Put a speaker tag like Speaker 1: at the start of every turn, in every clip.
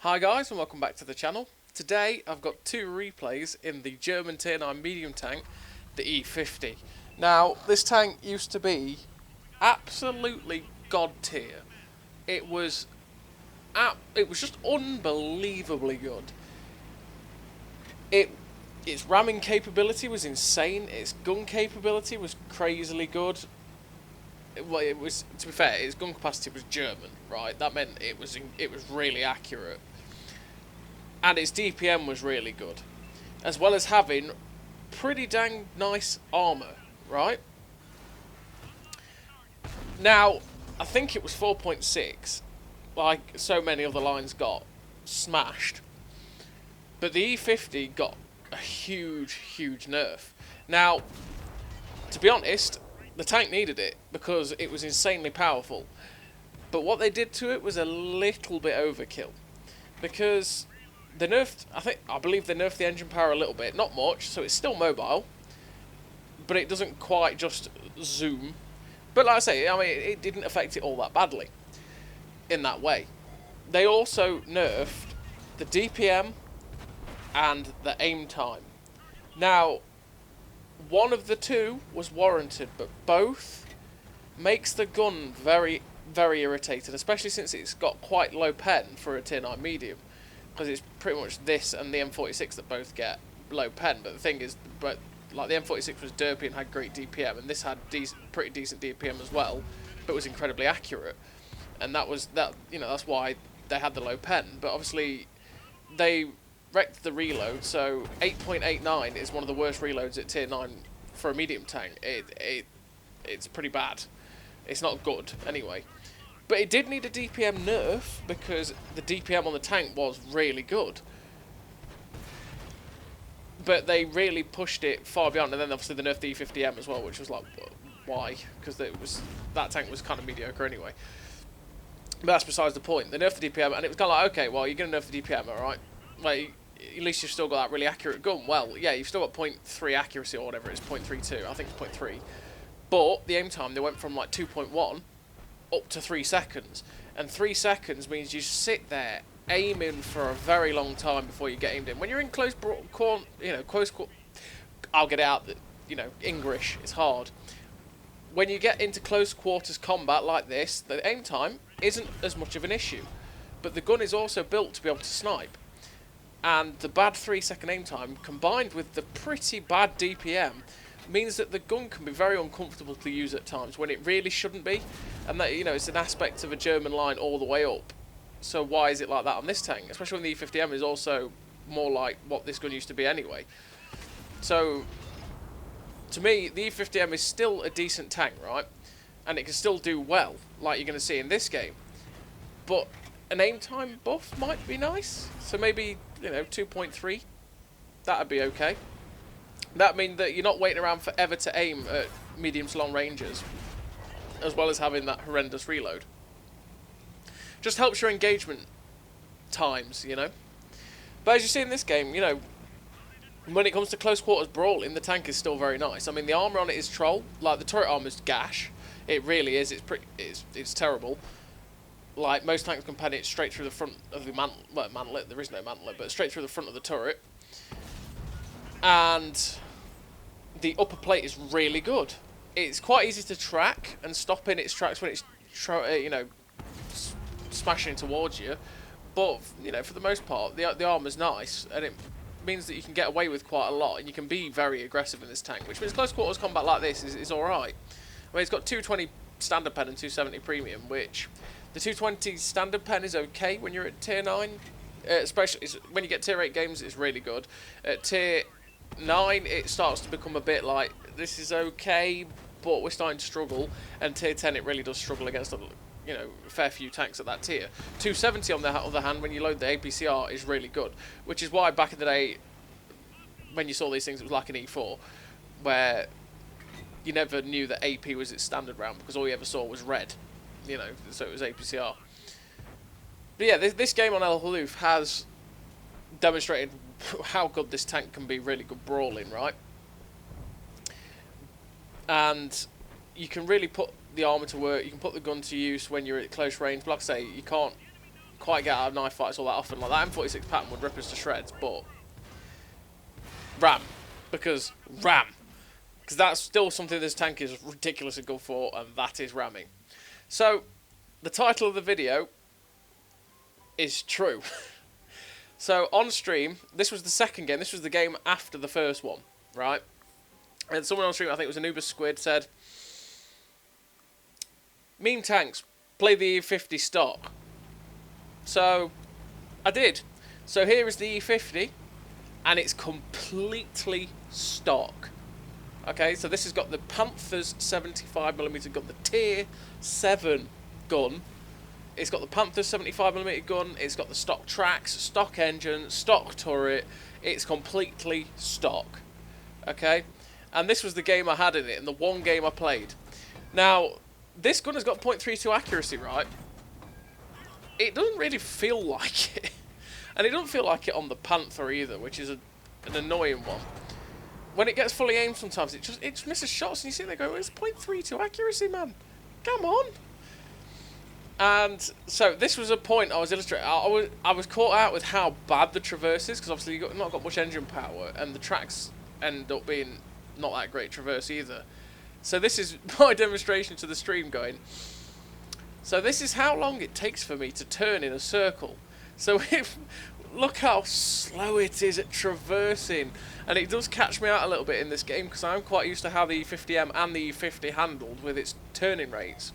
Speaker 1: Hi guys and welcome back to the channel. Today I've got two replays in the German tier 9 medium tank, the E50. Now this tank used to be absolutely god tier. It was just unbelievably good. Its ramming capability was insane, its gun capability was crazily good. Well, it was, to be fair, its gun capacity was German, right? That meant it was really accurate. And its DPM was really good, as well as having pretty dang nice armour, right? Now, I think it was 4.6, like so many of the lines got smashed, but the E50 got a huge nerf. Now, to be honest, the tank needed it because it was insanely powerful, but what they did to it was a little bit overkill, because they nerfed, I believe they nerfed the engine power a little bit, not much, so it's still mobile, but it doesn't quite just zoom. But like I say, I mean, it didn't affect it all that badly in that way. They also nerfed the DPM and the aim time. Now, one of the two was warranted, but both makes the gun very irritated, especially since it's got quite low pen for a tier 9 medium. Because it's pretty much this and the M46 that both get low pen. But the thing is, like the M46 was derpy and had great DPM, and this had pretty decent DPM as well, but was incredibly accurate. And that's why they had the low pen. But obviously, they wrecked the reload. So 8.89 is one of the worst reloads at tier 9 for a medium tank. It's pretty bad. It's not good anyway. But it did need a DPM nerf because the DPM on the tank was really good. But they really pushed it far beyond, and then obviously they nerfed the E50M as well, which was like, why? Because that tank was kind of mediocre anyway. But that's besides the point. They nerfed the DPM, and it was kind of like, okay, well, you're going to nerf the DPM, alright? Like, at least you've still got that really accurate gun. Well, yeah, you've still got 0.3 accuracy or whatever, it's 0.32, I think it's 0.3. But the aim time, they went from like 2.1 up to 3 seconds, and 3 seconds means you sit there aiming for a very long time before you get aimed in. When you're in close I'll get it out that English is hard. When you get into close quarters combat like this, the aim time isn't as much of an issue, but the gun is also built to be able to snipe, and the bad 3 second aim time combined with the pretty bad DPM means that the gun can be very uncomfortable to use at times when it really shouldn't be, and that it's an aspect of a German line all the way up. So why is it like that on this tank, especially when the E50M is also more like what this gun used to be anyway? So to me, the E50M is still a decent tank, right? And it can still do well, like you're going to see in this game, but an aim time buff might be nice. So maybe 2.3, that'd be okay. That means that you're not waiting around forever to aim at medium to long ranges, as well as having that horrendous reload. Just helps your engagement times, But as you see in this game, when it comes to close quarters brawling, the tank is still very nice. I mean, the armour on it is troll. Like, the turret armour is gash. It really is. It's terrible. Like, most tanks can pen it straight through the front of the mantlet. There is no mantlet, but straight through the front of the turret. And the upper plate is really good. It's quite easy to track and stop in its tracks when it's smashing towards you. But for the most part, the armor's nice, and it means that you can get away with quite a lot, and you can be very aggressive in this tank. Which means close quarters combat like this is all right. I mean, it's got 220 standard pen and 270 premium, which the 220 standard pen is okay when you're at tier 9. Especially when you get tier 8 games, it's really good. At tier 9, it starts to become a bit like, this is okay, but we're starting to struggle. And tier 10, it really does struggle against a fair few tanks at that tier. 270 on the other hand, when you load the APCR, is really good. Which is why back in the day, when you saw these things, it was like an E4, where you never knew that AP was its standard round, because all you ever saw was red, so it was APCR. But yeah, this game on El Haluf has demonstrated how good this tank can be, really good brawling, right? And you can really put the armour to work, you can put the gun to use when you're at close range. But like I say, you can't quite get out of knife fights all that often. Like that M46 pattern would rip us to shreds, but ram, because that's still something this tank is ridiculously good for, and that is ramming. So the title of the video is true. So on stream, this was the second game. This was the game after the first one, right? And someone on stream, I think it was Anubis Squid, said, "Meme tanks, play the E50 stock." So I did. So here is the E50, and it's completely stock. Okay, so this has got the Panther's 75mm gun, the Tier 7 gun. It's got the Panther's 75mm gun, it's got the stock tracks, stock engine, stock turret. It's completely stock. Okay? And this was the game I had in it, and the one game I played. Now, this gun has got .32 accuracy, right? It doesn't really feel like it. And it doesn't feel like it on the Panther either, which is an annoying one. When it gets fully aimed sometimes, it just misses shots, and you see they go, it's .32 accuracy, man. Come on. And so this was a point I was illustrating. I was caught out with how bad the traverse is, because obviously you've not got much engine power, and the tracks end up being not that great traverse either. So this is my demonstration to the stream going, so this is how long it takes for me to turn in a circle. So look how slow it is at traversing. And it does catch me out a little bit in this game, because I'm quite used to how the E50M and the E50 handled with its turning rates.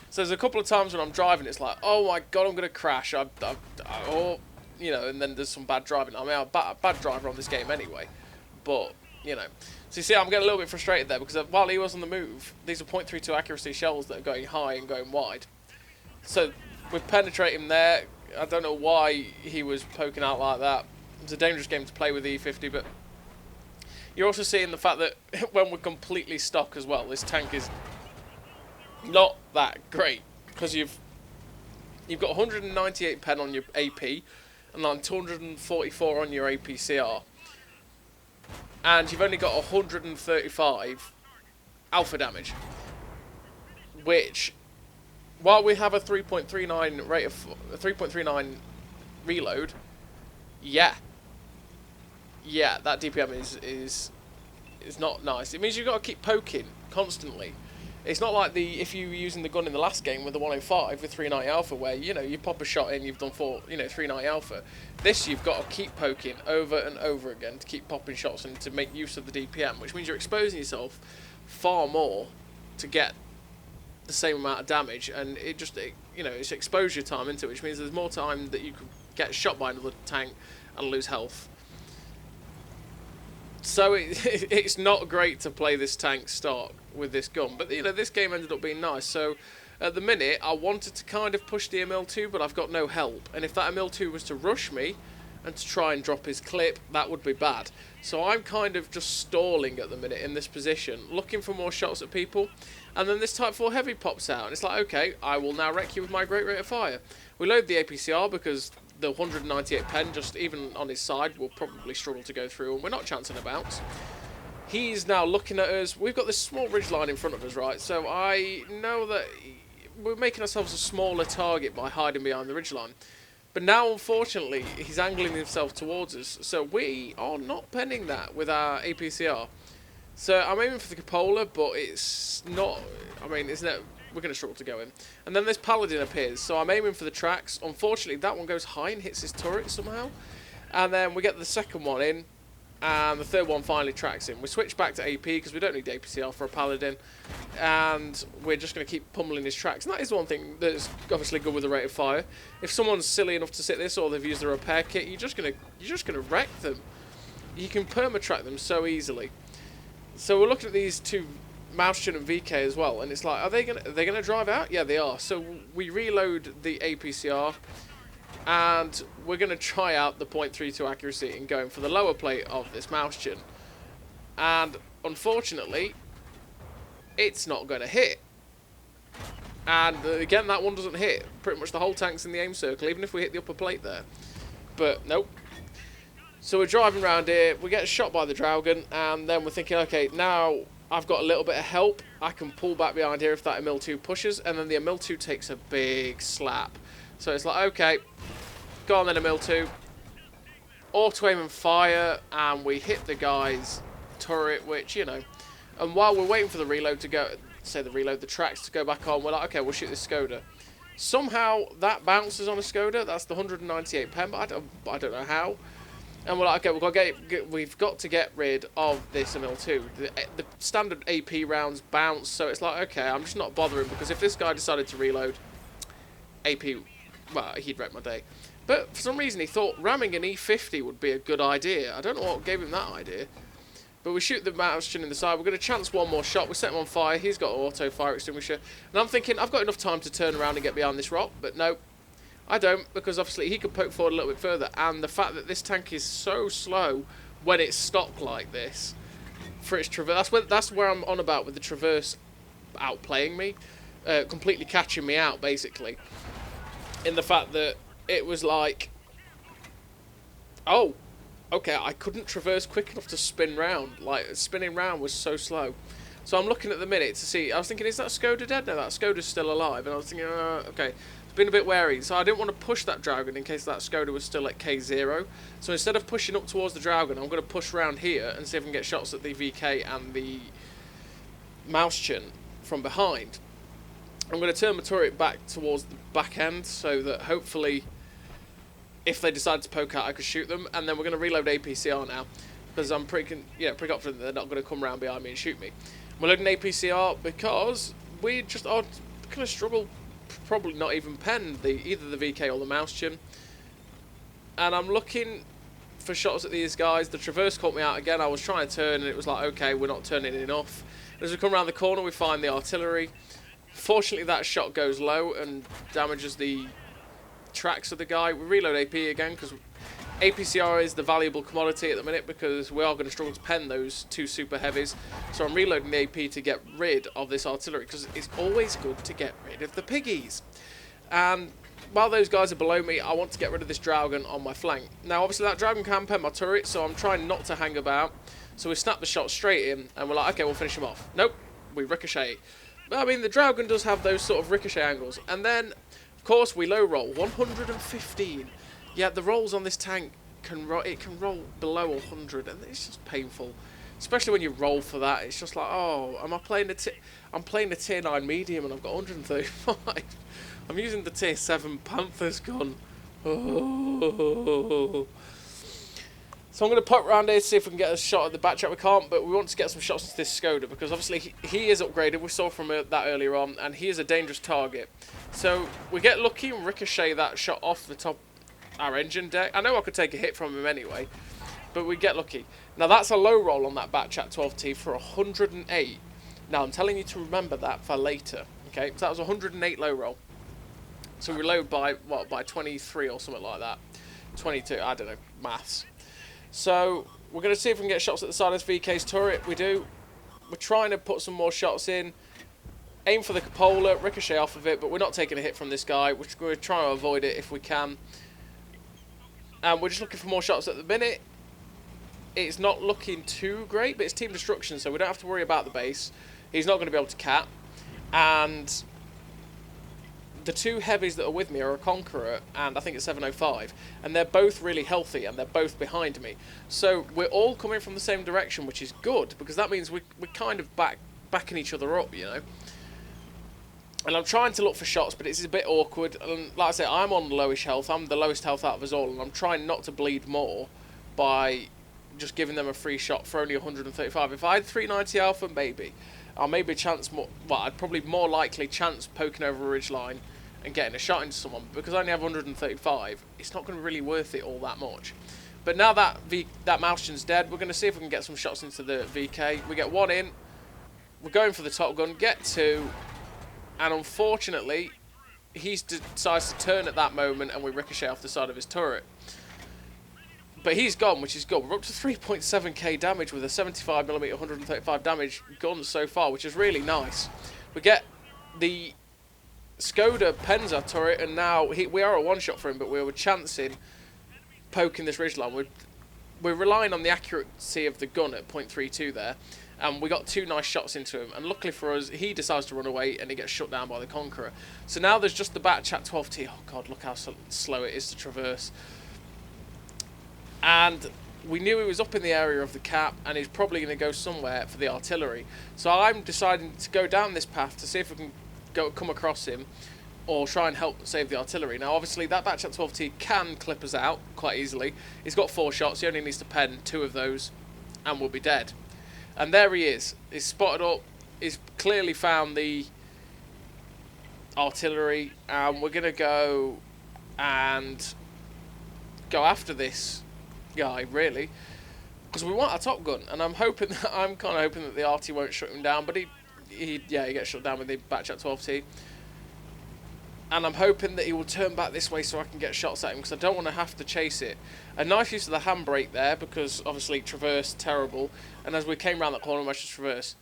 Speaker 1: So there's a couple of times when I'm driving, it's like, oh my god, I'm going to crash. Or, you know, and then there's some bad driving. I mean, I'm a bad driver on this game anyway. But, you know. So you see, I'm getting a little bit frustrated there, because while he was on the move, these are .32 accuracy shells that are going high and going wide. So we penetrate him there. I don't know why he was poking out like that. It's a dangerous game to play with the E50, but you're also seeing the fact that when we're completely stock as well, this tank is not that great, because you've got 198 pen on your AP and then 244 on your APCR, and you've only got 135 alpha damage, which, while we have a 3.39 rate of 3.39 reload, yeah, that DPM is not nice. It means you've got to keep poking constantly. It's not like if you were using the gun in the last game with the 105 with 390 alpha, where, you know, you pop a shot in, you've done 390 alpha. This, you've got to keep poking over and over again to keep popping shots and to make use of the DPM, which means you're exposing yourself far more to get the same amount of damage, and you know, it's exposure time into it, which means there's more time that you could get shot by another tank and lose health. So it's not great to play this tank stock with this gun, but, you know, this game ended up being nice. So at the minute, I wanted to kind of push the ML2, but I've got no help, and if that ML2 was to rush me and to try and drop his clip, that would be bad. So I'm kind of just stalling at the minute in this position, looking for more shots at people, and then this Type 4 Heavy pops out, and it's like, okay, I will now wreck you with my great rate of fire. We load the APCR, because the 198 pen, just even on his side, will probably struggle to go through, and we're not chancing about. He's now looking at us. We've got this small ridge line in front of us, right? So I know that we're making ourselves a smaller target by hiding behind the ridge line. But now, unfortunately, he's angling himself towards us, so we are not penning that with our APCR. So I'm aiming for the cupola, but it's not, I mean, we're going to struggle to go in. And then this Paladin appears, so I'm aiming for the tracks. Unfortunately, that one goes high and hits his turret somehow. And then we get the second one in, and the third one finally tracks him. We switch back to AP, because we don't need APCR for a Paladin, and we're just going to keep pummeling his tracks. And that is one thing that's obviously good with the rate of fire. If someone's silly enough to sit this, or they've used a repair kit, you're just gonna wreck them. You can perma-track them so easily. So we're looking at these two, Mauschin and VK as well, and it's like, are they gonna drive out? Yeah, they are. So we reload the APCR, and we're going to try out the .32 accuracy and going for the lower plate of this Mauschin. And unfortunately, it's not going to hit. And again, that one doesn't hit. Pretty much the whole tank's in the aim circle, even if we hit the upper plate there. But nope. So we're driving around here, we get shot by the Dragon, and then we're thinking, okay, now I've got a little bit of help. I can pull back behind here if that ML2 pushes, and then the ML2 takes a big slap. So it's like, okay, go on then a mil 2. Auto aim and fire, and we hit the guy's turret, which, you know. And while we're waiting for the reload to go, the tracks to go back on, we're like, okay, we'll shoot this Skoda. Somehow that bounces on a Skoda. That's the 198 pen, but I don't know how. And we're like, okay, we've got to get rid of this ML2. The standard AP rounds bounce, so it's like, okay, I'm just not bothering, because if this guy decided to reload, AP, well, he'd wreck my day. But for some reason he thought ramming an E50 would be a good idea. I don't know what gave him that idea. But we shoot the Mauschin in the side. We're going to chance one more shot. We set him on fire. He's got an auto fire extinguisher. And I'm thinking, I've got enough time to turn around and get behind this rock. But no, I don't. Because obviously he could poke forward a little bit further. And the fact that this tank is so slow when it's stopped like this, for its traverse, that's where I'm on about with the traverse outplaying me. Completely catching me out, basically. In the fact that it was like, oh, okay, I couldn't traverse quick enough to spin round. Like, spinning round was so slow. So I'm looking at the minute to see. I was thinking, is that Skoda dead? No, that Skoda's still alive. And I was thinking, okay, it's been a bit wary. So I didn't want to push that Dragon in case that Skoda was still at K0. So instead of pushing up towards the Dragon, I'm going to push round here and see if I can get shots at the VK and the Mauschin from behind. I'm going to turn my turret back towards the back end so that hopefully, if they decide to poke out, I could shoot them. And then we're going to reload APCR now, because I'm pretty confident that they're not going to come around behind me and shoot me. We're loading APCR because we just are kind of struggle, probably not even pen either the VK or the Mauschin. And I'm looking for shots at these guys. The Traverse caught me out again. I was trying to turn, and it was like, okay, we're not turning enough. As we come around the corner, we find the artillery. Fortunately, that shot goes low and damages the tracks of the guy. We reload AP again because APCR is the valuable commodity at the minute, because we are going to struggle to pen those two super heavies. So I'm reloading the AP to get rid of this artillery, because it's always good to get rid of the piggies. And while those guys are below me, I want to get rid of this Dragon on my flank. Now obviously that Dragon can pen my turret, so I'm trying not to hang about. So we snap the shot straight in and we're like, okay, we'll finish him off. Nope, we ricochet. I mean, the Dragon does have those sort of ricochet angles. And then, of course, we low roll. 115. Yeah, the rolls on this tank, can roll below 100, and it's just painful. Especially when you roll for that. It's just like, oh, I'm playing a tier 9 medium and I've got 135. I'm using the tier 7 Panthers gun. Oh. So I'm going to pop around here to see if we can get a shot at the back track. We can't, but we want to get some shots into this Skoda, because obviously he is upgraded. We saw from that earlier on, and he is a dangerous target. So we get lucky and ricochet that shot off the top our engine deck. I know I could take a hit from him anyway, but we get lucky. Now that's a low roll on that back track 12T for 108. Now I'm telling you to remember that for later. Okay, so that was 108 low roll. So we load by what, by 23 or something like that. 22, I don't know, maths. So we're going to see if we can get shots at the side of this VK's turret. We do. We're trying to put some more shots in. Aim for the cupola, ricochet off of it, but we're not taking a hit from this guy. We're trying to avoid it if we can. And we're just looking for more shots at the minute. It's not looking too great, but it's team destruction, so we don't have to worry about the base. He's not going to be able to cap. And the two heavies that are with me are a Conqueror and I think it's 705, and they're both really healthy and they're both behind me. So we're all coming from the same direction, which is good, because that means we're kind of backing each other up, you know. And I'm trying to look for shots, but it's a bit awkward. And like I say, I'm on lowish health. I'm the lowest health out of us all, and I'm trying not to bleed more by just giving them a free shot for only 135. If I had 390 alpha, maybe. I'll maybe chance more. Well, I'd probably more likely chance poking over a ridge line and getting a shot into someone. But because I only have 135, it's not going to be really worth it all that much. But now that Mauschin's dead, we're going to see if we can get some shots into the VK. We get one in. We're going for the top gun. Get two. And unfortunately, he decides to turn at that moment and we ricochet off the side of his turret. But he's gone, which is good. We're up to 3.7k damage with a 75mm 135 damage gun so far, which is really nice. We get the Skoda pens our turret, and now we are a one-shot for him, but we were chancing poking this ridgeline. We're relying on the accuracy of the gun at .32 there. and we got 2 nice shots into him, and luckily for us, he decides to run away, and he gets shut down by the Conqueror. So now there's just the Batchat 12T. Oh god, look how slow it is to traverse. And we knew he was up in the area of the cap, and he's probably going to go somewhere for the artillery. So I'm deciding to go down this path to see if we can come across him, or try and help save the artillery. Now obviously that Batchat 12T can clip us out quite easily. He's got 4 shots, he only needs to pen 2 of those, and we'll be dead. And there he is. He's spotted up. He's clearly found the artillery, and we're going to go and go after this guy, really, because we want a top gun, and I'm kind of hoping that the RT won't shut him down, but he gets shut down with the Batchat 12T, and I'm hoping that he will turn back this way so I can get shots at him, because I don't want to have to chase it. A nice use of the handbrake there, because obviously traverse terrible, and as we came around that corner, we managed to traverse.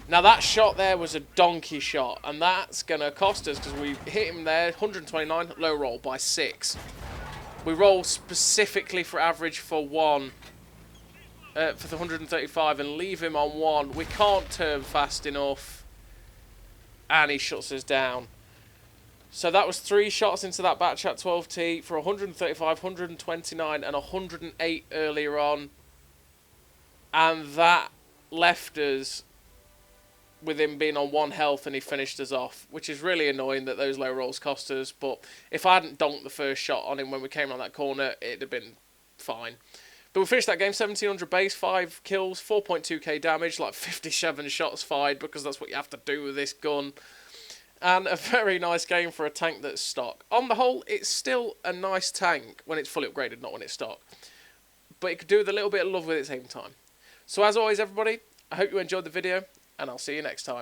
Speaker 1: Now that shot there was a donkey shot, and that's going to cost us, because we hit him there, 129, low roll by 6. We roll specifically for average for 1, for the 135, and leave him on 1. We can't turn fast enough, and he shuts us down. So that was 3 shots into that Batchat 12T for 135, 129, and 108 earlier on. And that left us with him being on 1 health, and he finished us off, which is really annoying that those low rolls cost us. But if I hadn't donked the first shot on him when we came around that corner, it'd have been fine. But we finished that game 1700 base, 5 kills, 4.2k damage, like 57 shots fired, because that's what you have to do with this gun. And a very nice game for a tank that's stock. On the whole, it's still a nice tank when it's fully upgraded, not when it's stock. But it could do with a little bit of love with its aim time. So as always, everybody, I hope you enjoyed the video, and I'll see you next time.